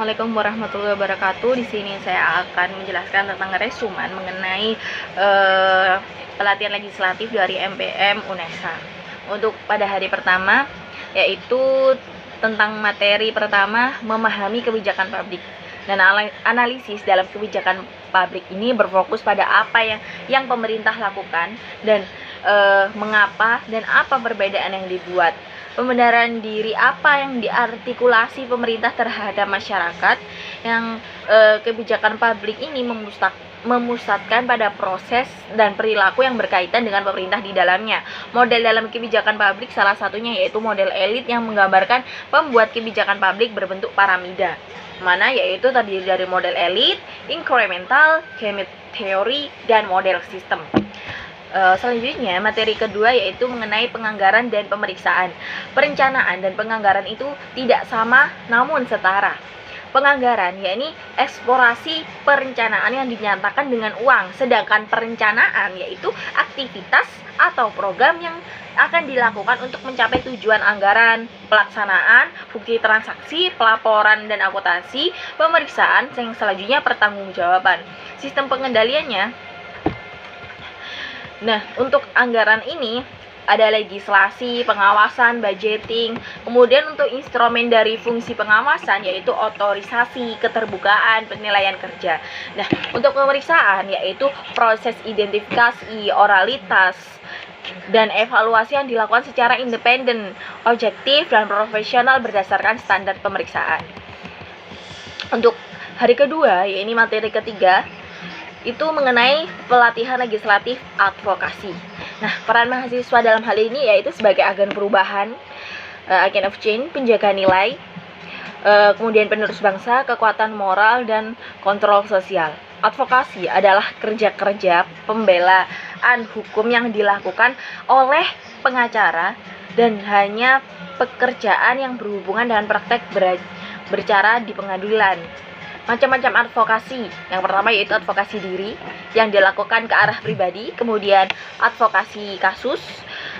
Assalamualaikum warahmatullahi wabarakatuh. Di sini saya akan menjelaskan tentang resumen mengenai pelatihan legislatif dari MPM UNESA. Untuk pada hari pertama, yaitu tentang materi pertama, memahami kebijakan publik. Dan analisis dalam kebijakan publik ini berfokus pada apa yang pemerintah lakukan dan mengapa dan apa perbedaan yang dibuat. Pembenaran diri apa yang diartikulasi pemerintah terhadap masyarakat, yang kebijakan publik ini memusatkan pada proses dan perilaku yang berkaitan dengan pemerintah di dalamnya. Model dalam kebijakan publik salah satunya yaitu model elit yang menggambarkan pembuat kebijakan publik berbentuk piramida, mana yaitu terdiri dari model elit, incremental, game theory, dan model sistem. Selanjutnya, materi kedua yaitu mengenai penganggaran dan pemeriksaan. Perencanaan dan penganggaran itu tidak sama namun setara. Penganggaran yakni eksplorasi perencanaan yang dinyatakan dengan uang, sedangkan perencanaan yaitu aktivitas atau program yang akan dilakukan untuk mencapai tujuan anggaran, pelaksanaan, bukti transaksi, pelaporan dan akuntansi, pemeriksaan, yang selanjutnya pertanggungjawaban. Sistem pengendaliannya. Nah, untuk anggaran ini ada legislasi, pengawasan, budgeting. Kemudian untuk instrumen dari fungsi pengawasan yaitu otorisasi, keterbukaan, penilaian kerja. Nah, untuk pemeriksaan yaitu proses identifikasi, oralitas, dan evaluasi yang dilakukan secara independen, objektif, dan profesional berdasarkan standar pemeriksaan. Untuk hari kedua, yaitu materi ketiga, itu mengenai pelatihan legislatif advokasi. Nah, peran mahasiswa dalam hal ini yaitu sebagai agen perubahan, agent of change, penjaga nilai, kemudian penerus bangsa, kekuatan moral, dan kontrol sosial. Advokasi adalah kerja-kerja pembelaan hukum yang dilakukan oleh pengacara dan hanya pekerjaan yang berhubungan dengan praktek berbicara di pengadilan. Macam-macam advokasi. Yang pertama yaitu advokasi diri yang dilakukan ke arah pribadi, kemudian advokasi kasus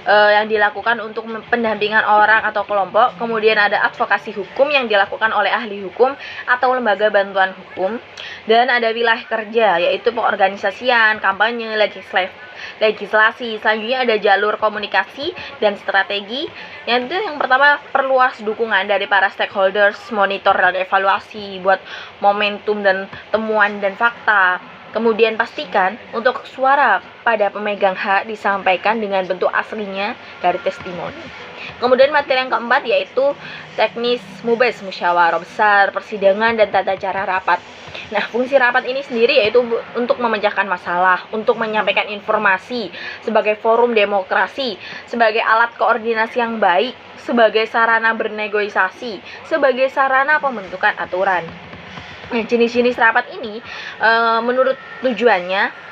yang dilakukan untuk pendampingan orang atau kelompok, kemudian ada advokasi hukum yang dilakukan oleh ahli hukum atau lembaga bantuan hukum, dan ada wilayah kerja yaitu pengorganisasian, kampanye, legislasi. Selanjutnya ada jalur komunikasi dan strategi. Yang pertama, perluas dukungan dari para stakeholders, monitor dan evaluasi buat momentum dan temuan dan fakta. Kemudian pastikan untuk suara pada pemegang hak disampaikan dengan bentuk aslinya dari testimoni. Kemudian materi yang keempat yaitu teknis MUBES, musyawarah besar, persidangan, dan tata cara rapat. Nah, fungsi rapat ini sendiri yaitu untuk memecahkan masalah, untuk menyampaikan informasi, sebagai forum demokrasi, sebagai alat koordinasi yang baik, sebagai sarana bernegosiasi, sebagai sarana pembentukan aturan. Nah, jenis-jenis rapat ini menurut tujuannya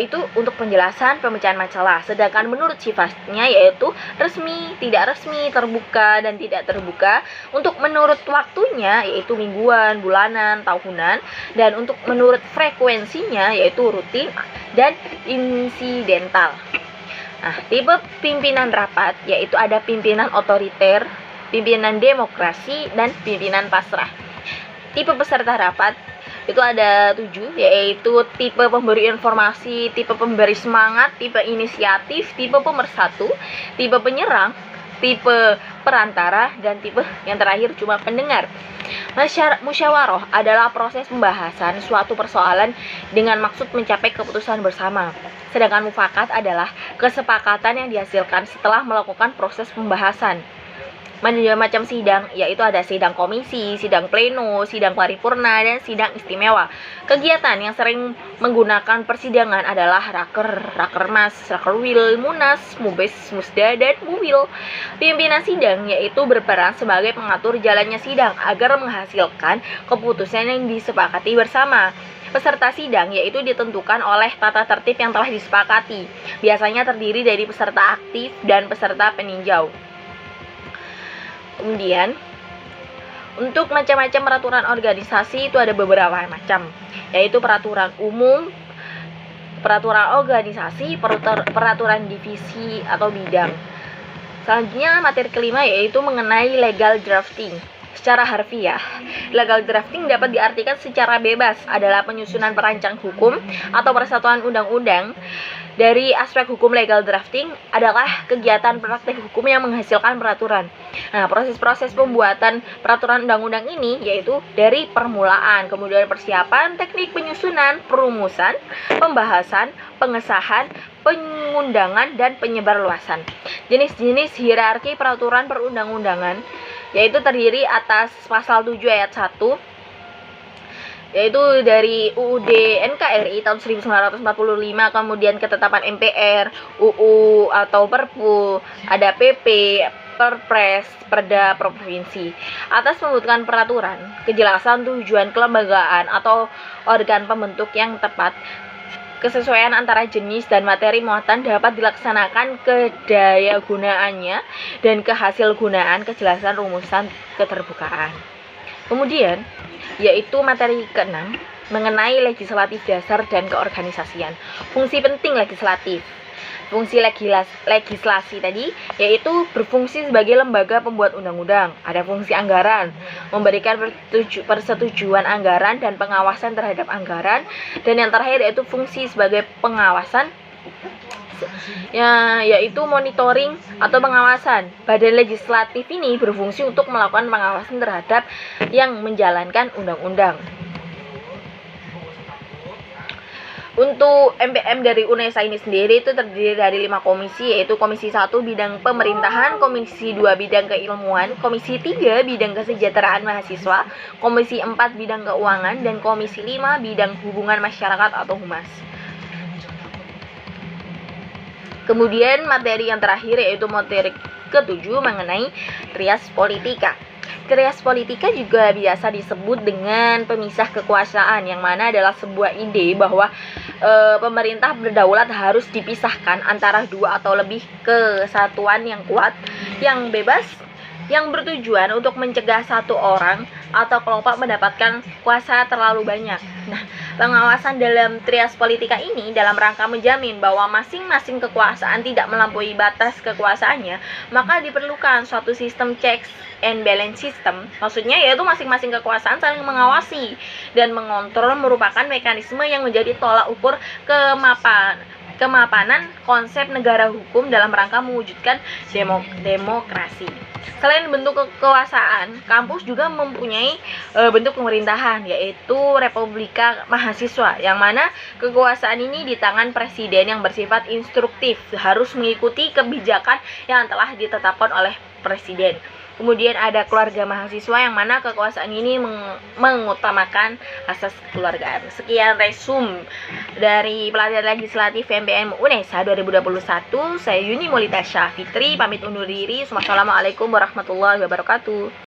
itu untuk penjelasan pemecahan masalah, sedangkan menurut sifatnya yaitu resmi, tidak resmi, terbuka, dan tidak terbuka. Untuk menurut waktunya yaitu mingguan, bulanan, tahunan, dan untuk menurut frekuensinya yaitu rutin dan insidental. Nah, tipe pimpinan rapat yaitu ada pimpinan otoriter, pimpinan demokrasi, dan pimpinan pasrah. Tipe peserta rapat itu ada 7, yaitu tipe pemberi informasi, tipe pemberi semangat, tipe inisiatif, tipe pemersatu, tipe penyerang, tipe perantara, dan tipe yang terakhir cuma pendengar. Musyawarah adalah proses pembahasan suatu persoalan dengan maksud mencapai keputusan bersama. Sedangkan mufakat adalah kesepakatan yang dihasilkan setelah melakukan proses pembahasan. Macam sidang yaitu ada sidang komisi, sidang pleno, sidang paripurna, dan sidang istimewa. Kegiatan yang sering menggunakan persidangan adalah rakermas, rakerwil, munas, mubes, musda, dan muwil. Pimpinan sidang yaitu berperan sebagai pengatur jalannya sidang agar menghasilkan keputusan yang disepakati bersama. Peserta sidang yaitu ditentukan oleh tata tertib yang telah disepakati. Biasanya terdiri dari peserta aktif dan peserta peninjau. Kemudian untuk macam-macam peraturan organisasi itu ada beberapa macam, yaitu peraturan umum, peraturan organisasi, peraturan divisi atau bidang. Selanjutnya materi kelima yaitu mengenai legal drafting. Secara harfiah, legal drafting dapat diartikan secara bebas adalah penyusunan perancang hukum atau persatuan undang-undang. Dari aspek hukum, legal drafting adalah kegiatan praktik hukum yang menghasilkan peraturan. Nah, proses-proses pembuatan peraturan undang-undang ini yaitu dari permulaan, kemudian persiapan, teknik penyusunan, perumusan, pembahasan, pengesahan, pengundangan, dan penyebarluasan. Jenis-jenis hierarki peraturan perundang-undangan yaitu terdiri atas pasal 7 ayat 1 yaitu dari UUD NKRI tahun 1945, kemudian ketetapan MPR, UU atau Perpu, ada PP, Perpres, Perda Provinsi. Atas pembentukan peraturan, kejelasan tujuan kelembagaan atau organ pembentuk yang tepat, kesesuaian antara jenis dan materi muatan dapat dilaksanakan kedaya gunaannya dan kehasil gunaan, kejelasan rumusan, keterbukaan. Kemudian, yaitu materi ke-6 mengenai legislatif dasar dan keorganisasian. Fungsi penting legislatif. Fungsi legislasi tadi yaitu berfungsi sebagai lembaga pembuat undang-undang. Ada fungsi anggaran, memberikan persetujuan anggaran dan pengawasan terhadap anggaran. Dan yang terakhir yaitu fungsi sebagai pengawasan, yaitu monitoring atau pengawasan. Badan legislatif ini berfungsi untuk melakukan pengawasan terhadap yang menjalankan undang-undang. Untuk MPM dari UNESA ini sendiri itu terdiri dari 5 komisi, yaitu Komisi 1 bidang pemerintahan, Komisi 2 bidang keilmuan, Komisi 3 bidang kesejahteraan mahasiswa, Komisi 4 bidang keuangan, dan Komisi 5 bidang hubungan masyarakat atau humas. Kemudian materi yang terakhir yaitu materi ke-7 mengenai trias politika. Trias politika juga biasa disebut dengan pemisah kekuasaan, yang mana adalah sebuah ide bahwa pemerintah berdaulat harus dipisahkan antara dua atau lebih kesatuan yang kuat, yang bebas, yang bertujuan untuk mencegah satu orang atau kelompok mendapatkan kuasa terlalu banyak. Nah, pengawasan dalam trias politika ini dalam rangka menjamin bahwa masing-masing kekuasaan tidak melampaui batas kekuasaannya, maka diperlukan suatu sistem checks and balance system. Maksudnya yaitu masing-masing kekuasaan saling mengawasi dan mengontrol, merupakan mekanisme yang menjadi tolak ukur kemapanan konsep negara hukum dalam rangka mewujudkan demokrasi. Selain bentuk kekuasaan, kampus juga mempunyai bentuk pemerintahan, yaitu Republika Mahasiswa, yang mana kekuasaan ini di tangan presiden yang bersifat instruktif, harus mengikuti kebijakan yang telah ditetapkan oleh presiden. Kemudian ada keluarga mahasiswa, yang mana kekuasaan ini mengutamakan asas kekeluargaan. Sekian resum dari pelatihan legislatif MPM UNESA 2021. Saya Yuni Molita Syafitri, pamit undur diri. Wassalamualaikum warahmatullahi wabarakatuh.